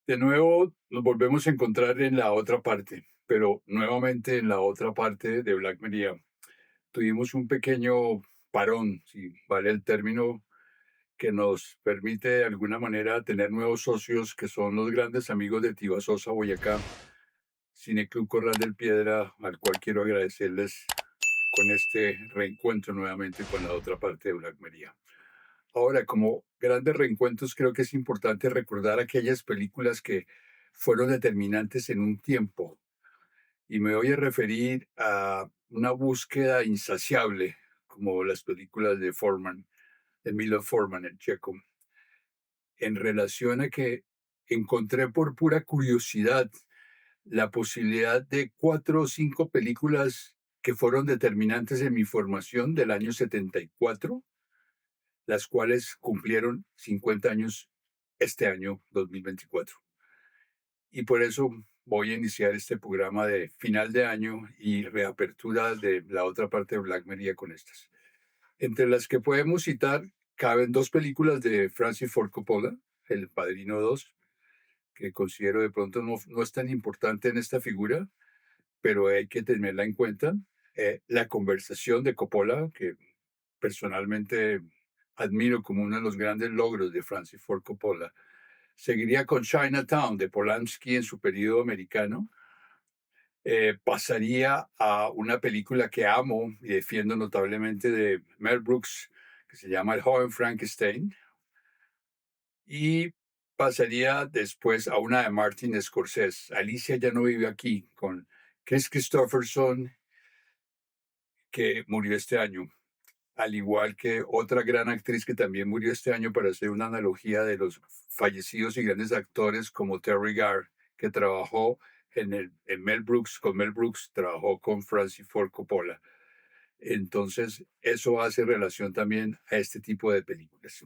De nuevo nos volvemos a encontrar en la otra parte, pero nuevamente en la otra parte de Black Maria. Tuvimos un pequeño parón, si vale el término, que nos permite de alguna manera tener nuevos socios que son los grandes amigos de Tibasosa Boyacá, Cine Club Corral del Piedra, al cual quiero agradecerles con este reencuentro nuevamente con la otra parte de Black Maria. Ahora, como grandes reencuentros, creo que es importante recordar aquellas películas que fueron determinantes en un tiempo. Y me voy a referir a una búsqueda insaciable, como las películas de Forman, de Milos Forman, el checo, en relación a que encontré por pura curiosidad la posibilidad de 4 o 5 películas que fueron determinantes en mi formación del año 74, las cuales cumplieron 50 años este año 2024. Y por eso voy a iniciar este programa de final de año y reapertura de la otra parte de Black Maria con estas. Entre las que podemos citar, caben dos películas de Francis Ford Coppola, El Padrino 2, que considero de pronto no es tan importante en esta figura, pero hay que tenerla en cuenta. La conversación de Coppola, que personalmente admiro como uno de los grandes logros de Francis Ford Coppola. Seguiría con Chinatown de Polanski en su periodo americano. Pasaría a una película que amo y defiendo notablemente de Mel Brooks, que se llama El joven Frankenstein. Y pasaría después a una de Martin Scorsese, Alicia ya no vive aquí, con Chris Christopherson, que murió este año, al igual que otra gran actriz que también murió este año, para hacer una analogía de los fallecidos y grandes actores como Terry Garr, que trabajó en Mel Brooks, con Mel Brooks, trabajó con Francis Ford Coppola. Entonces, eso hace relación también a este tipo de películas.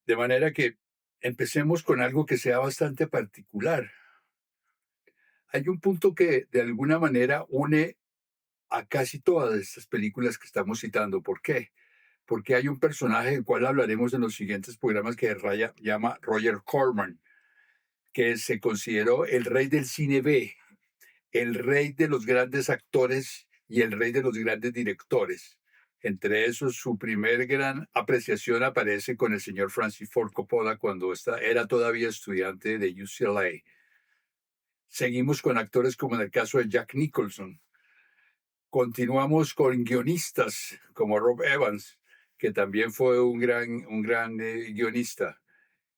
De manera que empecemos con algo que sea bastante particular. Hay un punto que de alguna manera une a casi todas estas películas que estamos citando. ¿Por qué? Porque hay un personaje del cual hablaremos en los siguientes programas que llama Roger Corman, que se consideró el rey del cine B, el rey de los grandes actores y el rey de los grandes directores. Entre esos, su primer gran apreciación aparece con el señor Francis Ford Coppola cuando era todavía estudiante de UCLA. Seguimos con actores como en el caso de Jack Nicholson. Continuamos con guionistas como Rob Evans, que también fue un gran guionista.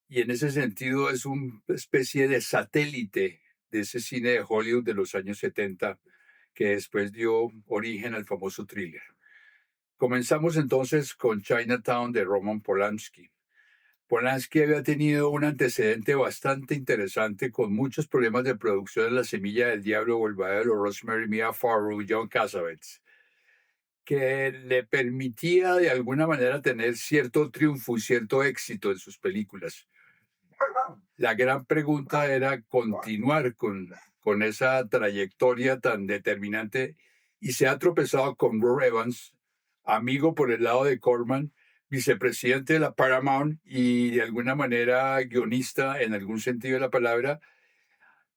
Y en ese sentido es una especie de satélite de ese cine de Hollywood de los años 70 que después dio origen al famoso thriller. Comenzamos entonces con Chinatown de Roman Polanski. Polanski había tenido un antecedente bastante interesante con muchos problemas de producción en La Semilla del Diablo o El Baile Rosemary, Mia Farrow y John Cassavetes, que le permitía de alguna manera tener cierto triunfo y cierto éxito en sus películas. La gran pregunta era continuar con esa trayectoria tan determinante y se ha tropezado con Rob Evans, amigo por el lado de Corman, vicepresidente de la Paramount y de alguna manera guionista en algún sentido de la palabra,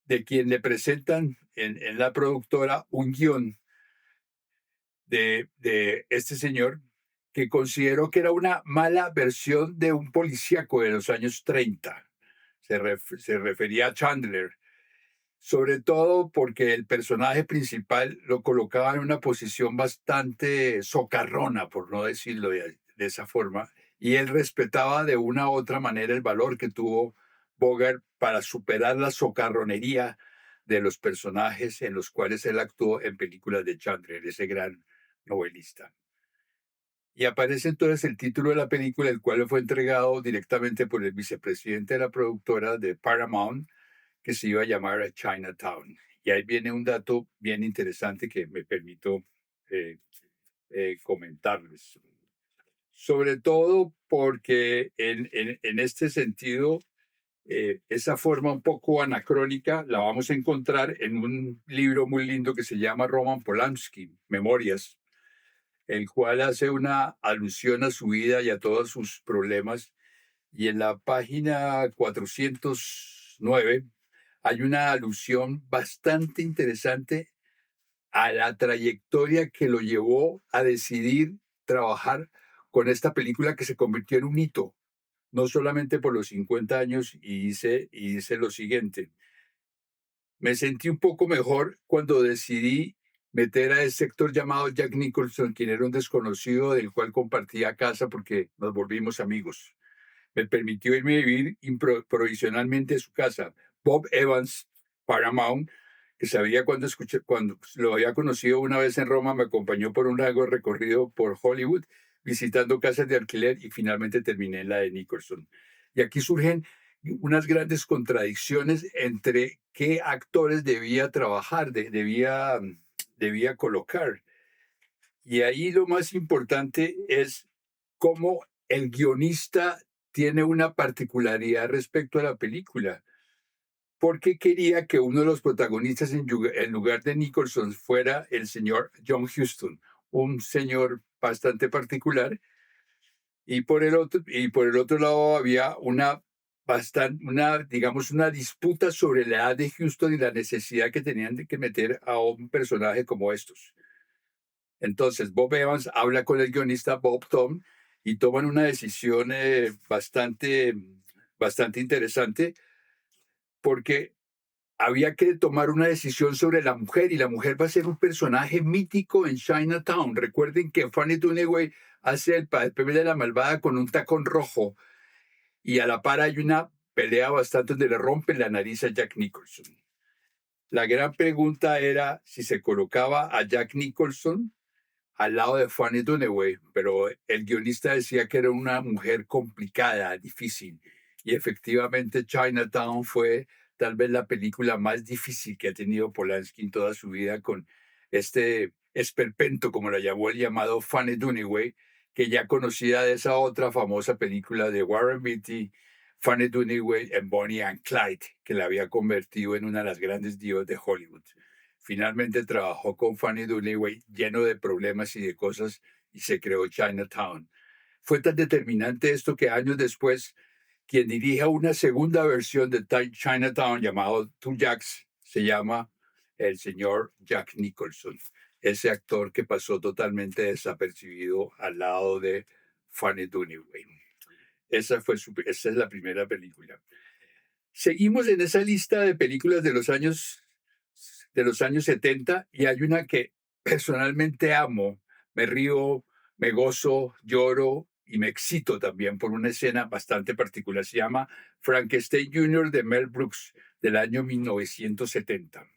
de quien le presentan en la productora un guión de este señor que consideró que era una mala versión de un policíaco de los años 30. Se refería a Chandler, sobre todo porque el personaje principal lo colocaba en una posición bastante socarrona, por no decirlo de esa forma, y él respetaba de una u otra manera el valor que tuvo Bogart para superar la socarronería de los personajes en los cuales él actuó en películas de Chandler, ese gran novelista. Y aparece entonces el título de la película, el cual le fue entregado directamente por el vicepresidente de la productora de Paramount, que se iba a llamar Chinatown. Y ahí viene un dato bien interesante que me permito eh, comentarles. Sobre todo porque en este sentido, esa forma un poco anacrónica la vamos a encontrar en un libro muy lindo que se llama Roman Polanski, Memorias, el cual hace una alusión a su vida y a todos sus problemas Y en la página 409 hay una alusión bastante interesante a la trayectoria que lo llevó a decidir trabajar con esta película que se convirtió en un hito, no solamente por los 50 años, y hice lo siguiente. Me sentí un poco mejor cuando decidí meter a ese actor llamado Jack Nicholson, quien era un desconocido del cual compartía casa porque nos volvimos amigos. Me permitió irme a vivir provisionalmente a su casa. Bob Evans, Paramount, que sabía cuando lo había conocido una vez en Roma, me acompañó por un largo recorrido por Hollywood, visitando casas de alquiler y finalmente terminé en la de Nicholson. Y aquí surgen unas grandes contradicciones entre qué actores debía trabajar, debía colocar. Y ahí lo más importante es cómo el guionista tiene una particularidad respecto a la película. Porque quería que uno de los protagonistas en lugar de Nicholson fuera el señor John Huston, un señor bastante particular, y por el otro lado había digamos, una disputa sobre la edad de Houston y la necesidad que tenían de que meter a un personaje como estos. Entonces, Bob Evans habla con el guionista Bob Tom y toman una decisión bastante interesante, porque había que tomar una decisión sobre la mujer, y la mujer va a ser un personaje mítico en Chinatown. Recuerden que Fanny Dunaway hace el papel de la malvada con un tacón rojo, y a la par hay una pelea bastante donde le rompen la nariz a Jack Nicholson. La gran pregunta era si se colocaba a Jack Nicholson al lado de Fanny Dunaway, pero el guionista decía que era una mujer complicada, difícil. Y efectivamente Chinatown fue tal vez la película más difícil que ha tenido Polanski en toda su vida, con este esperpento, como la llamó el llamado Fanny Dunaway, que ya conocida de esa otra famosa película de Warren Beatty, Fanny Dunaway en Bonnie and Clyde, que la había convertido en una de las grandes divas de Hollywood. Finalmente trabajó con Fanny Dunaway, lleno de problemas y de cosas, y se creó Chinatown. Fue tan determinante esto que años después, quien dirige una segunda versión de Chinatown llamado Two Jacks se llama el señor Jack Nicholson, ese actor que pasó totalmente desapercibido al lado de Fanny Dunaway. Esa es la primera película. Seguimos en esa lista de películas de los años 70, y hay una que personalmente amo. Me río, me gozo, lloro y me excito también por una escena bastante particular. Se llama Frankenstein Jr. de Mel Brooks, del año 1970.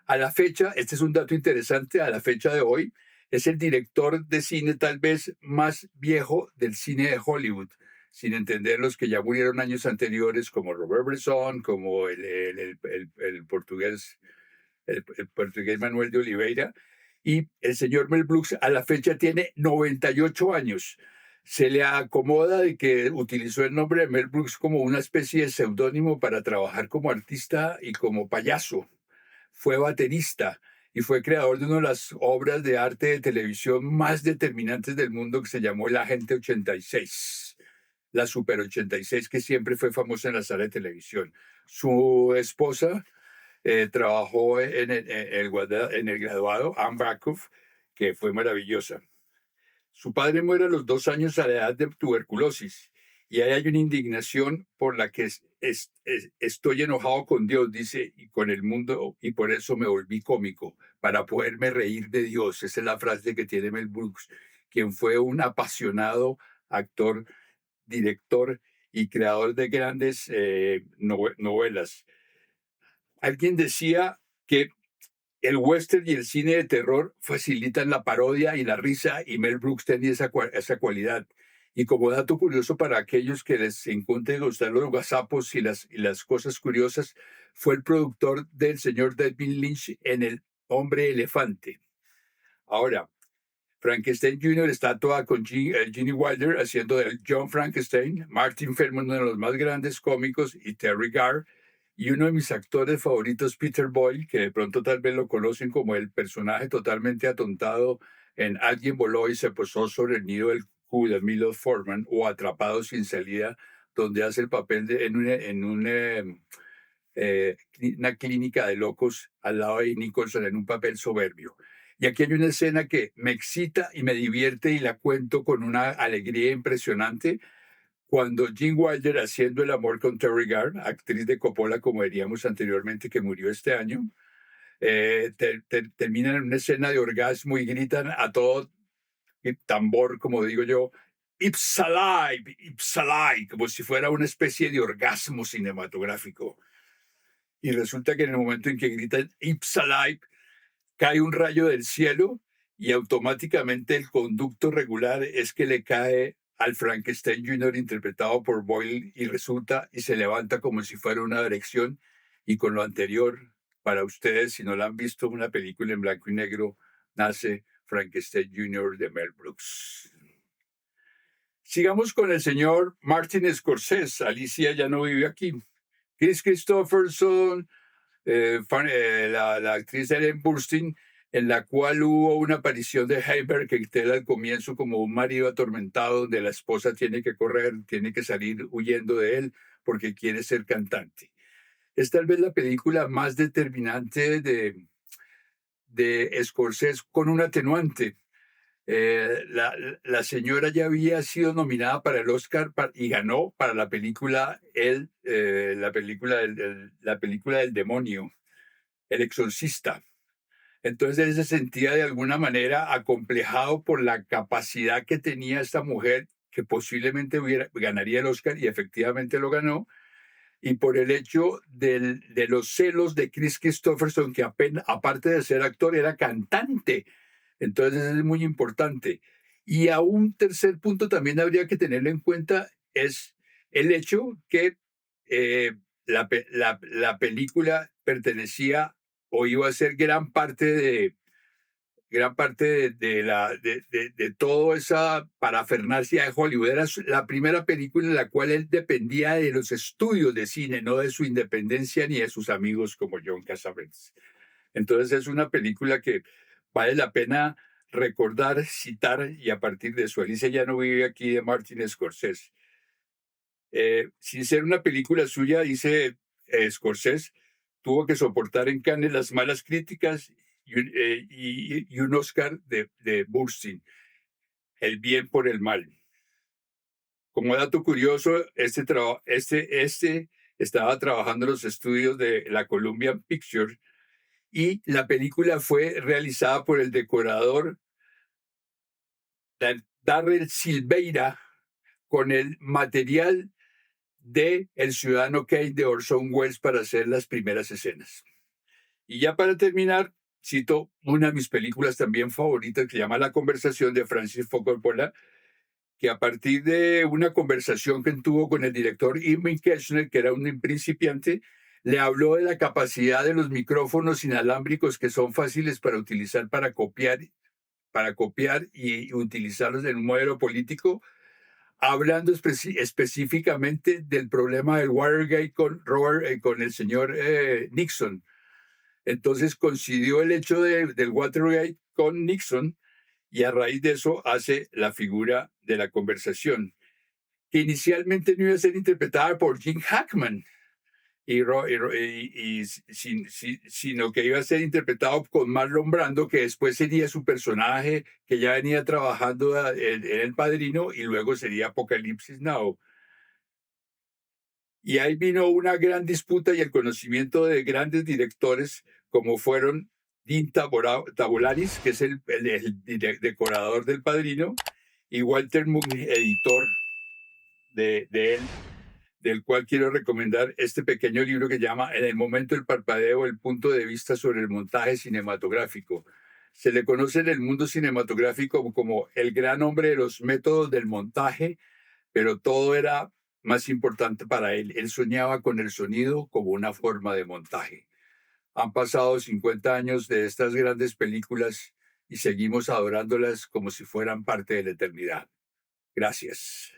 A la fecha, este es un dato interesante, a la fecha de hoy, es el director de cine tal vez más viejo del cine de Hollywood, sin entender los que ya murieron años anteriores, como Robert Bresson, como el portugués Manuel de Oliveira. Y el señor Mel Brooks a la fecha tiene 98 años. Se le acomoda de que utilizó el nombre de Mel Brooks como una especie de seudónimo para trabajar como artista y como payaso. Fue baterista y fue creador de una de las obras de arte de televisión más determinantes del mundo, que se llamó El Agente 86, la Super 86, que siempre fue famosa en la sala de televisión. Su esposa trabajó en el graduado, Anne Brakoff, que fue maravillosa. Su padre muere a los 2 años a la edad de tuberculosis, y ahí hay una indignación por la que estoy enojado con Dios, dice, y con el mundo, y por eso me volví cómico, para poderme reír de Dios. Esa es la frase que tiene Mel Brooks, quien fue un apasionado actor, director y creador de grandes novelas. Alguien decía que el western y el cine de terror facilitan la parodia y la risa, y Mel Brooks tenía esa cualidad. Y como dato curioso para aquellos que les encuentren gustar los gazapos y las cosas curiosas, fue el productor del señor David Lynch en El Hombre Elefante. Ahora, Frankenstein Jr. está toda con Gene Wilder haciendo de John Frankenstein, Martin Feldman, uno de los más grandes cómicos, y Terry Garr, y uno de mis actores favoritos, Peter Boyle, que de pronto tal vez lo conocen como el personaje totalmente atontado en Alguien voló y se posó sobre el nido del Q de Milos Forman o Atrapado sin salida, donde hace el papel una clínica de locos al lado de Nicholson en un papel soberbio. Y aquí hay una escena que me excita y me divierte y la cuento con una alegría impresionante cuando Gene Wilder, haciendo el amor con Terry Garr, actriz de Coppola, como diríamos anteriormente, que murió este año, terminan en una escena de orgasmo y gritan a todo tambor, como digo yo, Ipsalai, Ipsalai, como si fuera una especie de orgasmo cinematográfico. Y resulta que en el momento en que gritan Ipsalai, cae un rayo del cielo y automáticamente el conducto regular es que le cae al Frankenstein Jr. interpretado por Boyle y resulta y se levanta como si fuera una erección. Y con lo anterior, para ustedes, si no la han visto, una película en blanco y negro, nace Frankenstein Jr. de Mel Brooks. Sigamos con el señor Martin Scorsese. Alicia ya no vive aquí. Chris Christopherson, la actriz Ellen Burstyn, en la cual hubo una aparición de Heiberg que queda al comienzo como un marido atormentado donde la esposa tiene que correr, tiene que salir huyendo de él porque quiere ser cantante. Es tal vez la película más determinante de Scorsese con un atenuante. La señora ya había sido nominada para el Oscar y ganó para la película la película del demonio, El Exorcista. Entonces él se sentía de alguna manera acomplejado por la capacidad que tenía esta mujer, que posiblemente ganaría el Oscar y efectivamente lo ganó, y por el hecho de los celos de Chris Christopherson, que apenas, aparte de ser actor, era cantante. Entonces es muy importante. Y a un tercer punto también habría que tenerlo en cuenta es el hecho que la película pertenecía o iba a ser gran parte de toda esa parafernalia de Hollywood. Era la primera película en la cual él dependía de los estudios de cine, no de su independencia ni de sus amigos como John Cassavetes. Entonces es una película que vale la pena recordar, citar, y a partir de eso, Alicia ya no vive aquí, de Martin Scorsese. Sin ser una película suya, dice Scorsese, tuvo que soportar en Cannes las malas críticas y un Oscar de Burstyn, El bien por el mal. Como dato curioso, este estaba trabajando en los estudios de la Columbia Pictures y la película fue realizada por el decorador Darrell Silveira con el material de El Ciudadano Kane de Orson Welles para hacer las primeras escenas. Y ya para terminar, cito una de mis películas también favoritas que se llama La Conversación de Francis Ford Coppola, que a partir de una conversación que tuvo con el director Irving Kershner, que era un principiante, le habló de la capacidad de los micrófonos inalámbricos que son fáciles para utilizar para copiar y utilizarlos en un modelo político, hablando específicamente del problema del Watergate con el señor Nixon. Entonces coincidió el hecho del Watergate con Nixon y a raíz de eso hace la figura de La Conversación, que inicialmente no iba a ser interpretada por Gene Hackman, sino que iba a ser interpretado con Marlon Brando, que después sería su personaje que ya venía trabajando en El Padrino y luego sería Apocalipsis Now. Y ahí vino una gran disputa y el conocimiento de grandes directores como fueron Dean Tabolaris, que es el decorador del Padrino, y Walter Mugni, editor de él, del cual quiero recomendar este pequeño libro que llama En el momento del parpadeo, el punto de vista sobre el montaje cinematográfico. Se le conoce en el mundo cinematográfico como el gran hombre de los métodos del montaje, pero todo era más importante para él. Él soñaba con el sonido como una forma de montaje. Han pasado 50 años de estas grandes películas y seguimos adorándolas como si fueran parte de la eternidad. Gracias.